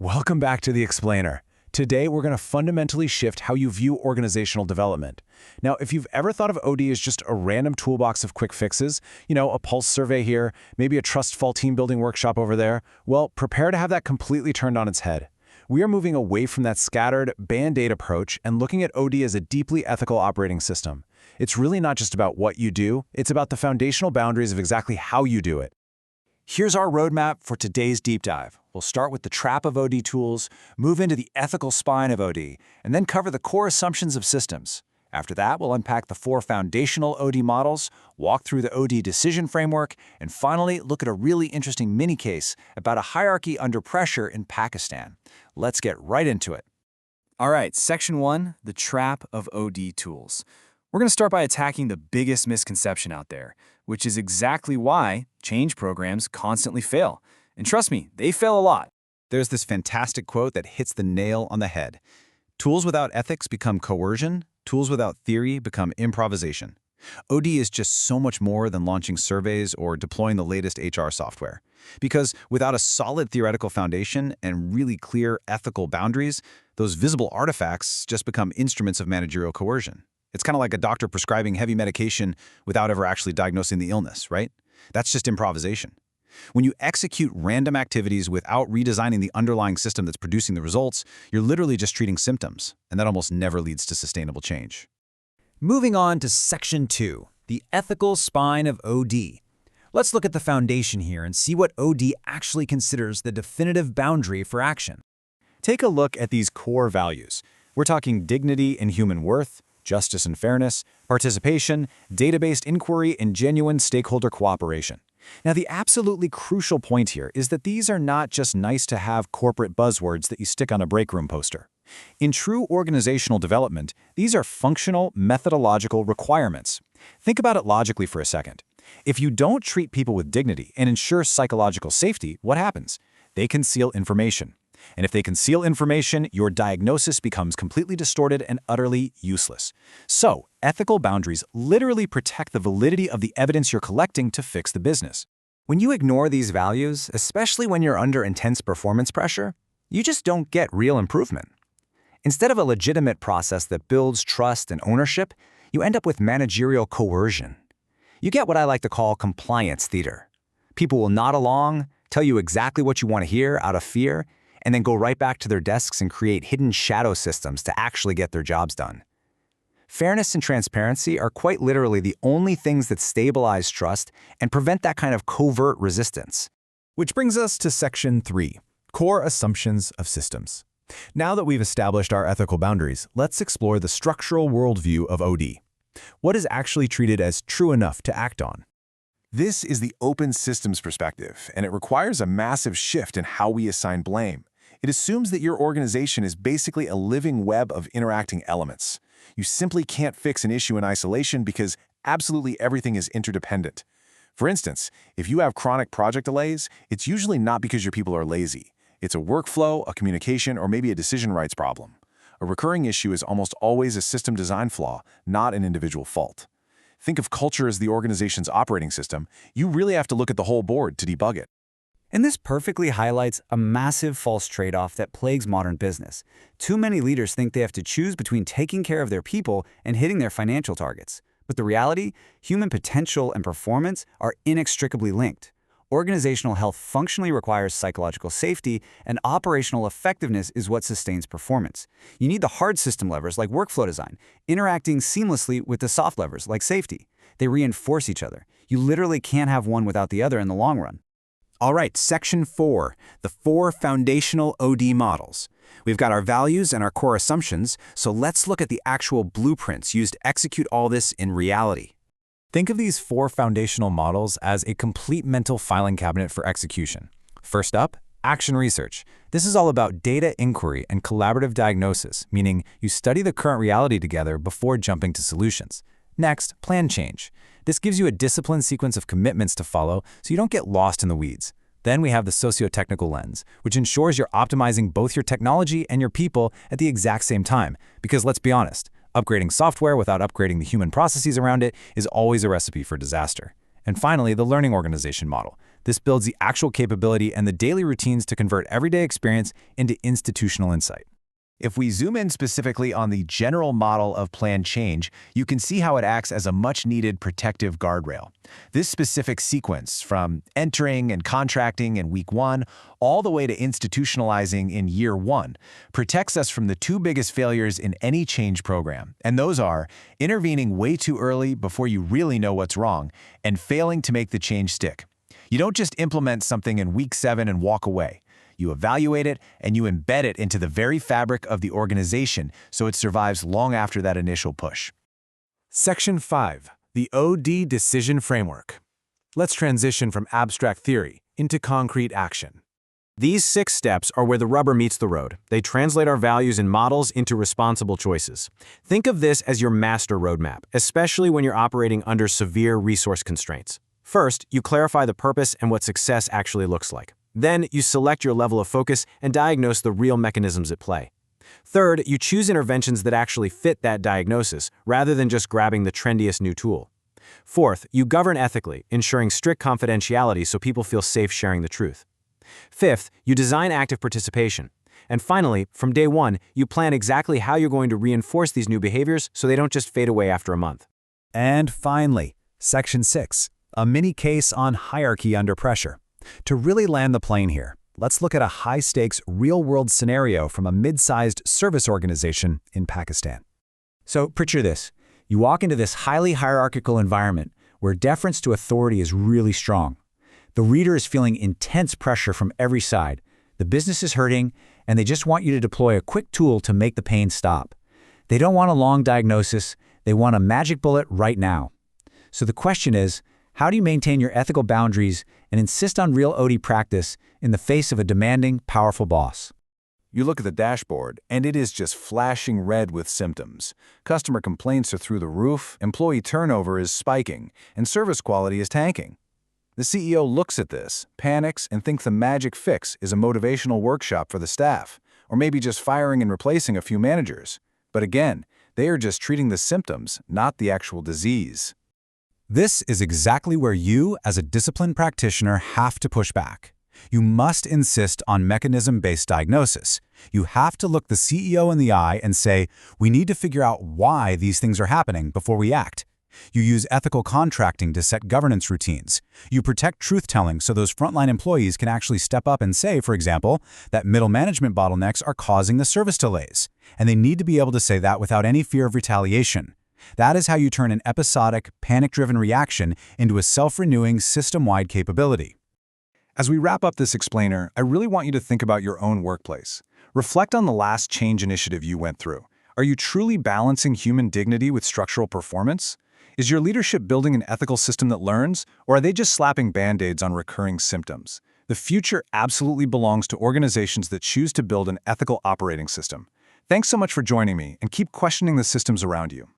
Welcome back to The Explainer. Today, we're going to fundamentally shift how you view organizational development. Now, if you've ever thought of OD as just a random toolbox of quick fixes, a pulse survey here, maybe a trust fall team building workshop over there, well, prepare to have that completely turned on its head. We are moving away from that scattered, band-aid approach and looking at OD as a deeply ethical operating system. It's really not just about what you do, it's about the foundational boundaries of exactly how you do it. Here's our roadmap for today's deep dive. We'll start with the trap of OD tools, move into the ethical spine of OD, and then cover the core assumptions of systems. After that, we'll unpack the 4 foundational OD models, walk through the OD decision framework, and finally look at a really interesting mini case about a hierarchy under pressure in Pakistan. Let's get right into it. All right, Section 1, the trap of OD tools. We're going to start by attacking the biggest misconception out there, which is exactly why change programs constantly fail. And trust me, they fail a lot. There's this fantastic quote that hits the nail on the head. Tools without ethics become coercion. Tools without theory become improvisation. OD is just so much more than launching surveys or deploying the latest HR software. Because without a solid theoretical foundation and really clear ethical boundaries, those visible artifacts just become instruments of managerial coercion. It's kind of like a doctor prescribing heavy medication without ever actually diagnosing the illness, right? That's just improvisation. When you execute random activities without redesigning the underlying system that's producing the results, you're literally just treating symptoms, and that almost never leads to sustainable change. Moving on to Section 2, the ethical spine of OD. Let's look at the foundation here and see what OD actually considers the definitive boundary for action. Take a look at these core values. We're talking dignity and human worth, justice and fairness, participation, data-based inquiry, and genuine stakeholder cooperation. Now, the absolutely crucial point here is that these are not just nice-to-have corporate buzzwords that you stick on a break room poster. In true organizational development, these are functional, methodological requirements. Think about it logically for a second. If you don't treat people with dignity and ensure psychological safety, what happens? They conceal information. And if they conceal information, your diagnosis becomes completely distorted and utterly useless. So, ethical boundaries literally protect the validity of the evidence you're collecting to fix the business. When you ignore these values, especially when you're under intense performance pressure, you just don't get real improvement. Instead of a legitimate process that builds trust and ownership, you end up with managerial coercion. You get what I like to call compliance theater. People will nod along, tell you exactly what you want to hear out of fear, and then go right back to their desks and create hidden shadow systems to actually get their jobs done. Fairness and transparency are quite literally the only things that stabilize trust and prevent that kind of covert resistance. Which brings us to Section 3, core assumptions of systems. Now that we've established our ethical boundaries, let's explore the structural worldview of OD. What is actually treated as true enough to act on? This is the open systems perspective, and it requires a massive shift in how we assign blame. It assumes that your organization is basically a living web of interacting elements. You simply can't fix an issue in isolation because absolutely everything is interdependent. For instance, if you have chronic project delays, it's usually not because your people are lazy. It's a workflow, a communication, or maybe a decision rights problem. A recurring issue is almost always a system design flaw, not an individual fault. Think of culture as the organization's operating system. You really have to look at the whole board to debug it. And this perfectly highlights a massive false trade-off that plagues modern business. Too many leaders think they have to choose between taking care of their people and hitting their financial targets. But the reality, human potential and performance are inextricably linked. Organizational health functionally requires psychological safety, and operational effectiveness is what sustains performance. You need the hard system levers like workflow design, interacting seamlessly with the soft levers like safety. They reinforce each other. You literally can't have one without the other in the long run. All right, Section 4, the 4 foundational OD models. We've got our values and our core assumptions, so let's look at the actual blueprints used to execute all this in reality. Think of these 4 foundational models as a complete mental filing cabinet for execution. First up, action research. This is all about data inquiry and collaborative diagnosis, meaning you study the current reality together before jumping to solutions. Next, plan change. This gives you a disciplined sequence of commitments to follow so you don't get lost in the weeds. Then we have the socio-technical lens, which ensures you're optimizing both your technology and your people at the exact same time. Because let's be honest, upgrading software without upgrading the human processes around it is always a recipe for disaster. And finally, the learning organization model. This builds the actual capability and the daily routines to convert everyday experience into institutional insight. If we zoom in specifically on the general model of planned change, you can see how it acts as a much-needed protective guardrail. This specific sequence, from entering and contracting in week 1 all the way to institutionalizing in year 1, protects us from the two biggest failures in any change program, and those are intervening way too early before you really know what's wrong and failing to make the change stick. You don't just implement something in week 7 and walk away. You evaluate it, and you embed it into the very fabric of the organization so it survives long after that initial push. Section 5. The OD Decision Framework. Let's transition from abstract theory into concrete action. These 6 steps are where the rubber meets the road. They translate our values and models into responsible choices. Think of this as your master roadmap, especially when you're operating under severe resource constraints. First, you clarify the purpose and what success actually looks like. Then, you select your level of focus and diagnose the real mechanisms at play. Third, you choose interventions that actually fit that diagnosis, rather than just grabbing the trendiest new tool. Fourth, you govern ethically, ensuring strict confidentiality so people feel safe sharing the truth. Fifth, you design active participation. And finally, from day 1, you plan exactly how you're going to reinforce these new behaviors so they don't just fade away after a month. And finally, Section 6, a mini case on hierarchy under pressure. To really land the plane here, let's look at a high-stakes, real-world scenario from a mid-sized service organization in Pakistan. So picture this. You walk into this highly hierarchical environment where deference to authority is really strong. The reader is feeling intense pressure from every side. The business is hurting, and they just want you to deploy a quick tool to make the pain stop. They don't want a long diagnosis. They want a magic bullet right now. So the question is, how do you maintain your ethical boundaries and insist on real OD practice in the face of a demanding, powerful boss? You look at the dashboard, and it is just flashing red with symptoms. Customer complaints are through the roof, employee turnover is spiking, and service quality is tanking. The CEO looks at this, panics, and thinks the magic fix is a motivational workshop for the staff, or maybe just firing and replacing a few managers. But again, they are just treating the symptoms, not the actual disease. This is exactly where you, as a disciplined practitioner, have to push back. You must insist on mechanism-based diagnosis. You have to look the CEO in the eye and say, we need to figure out why these things are happening before we act. You use ethical contracting to set governance routines. You protect truth-telling so those frontline employees can actually step up and say, for example, that middle management bottlenecks are causing the service delays. And they need to be able to say that without any fear of retaliation. That is how you turn an episodic, panic-driven reaction into a self-renewing, system-wide capability. As we wrap up this explainer, I really want you to think about your own workplace. Reflect on the last change initiative you went through. Are you truly balancing human dignity with structural performance? Is your leadership building an ethical system that learns, or are they just slapping band-aids on recurring symptoms? The future absolutely belongs to organizations that choose to build an ethical operating system. Thanks so much for joining me, and keep questioning the systems around you.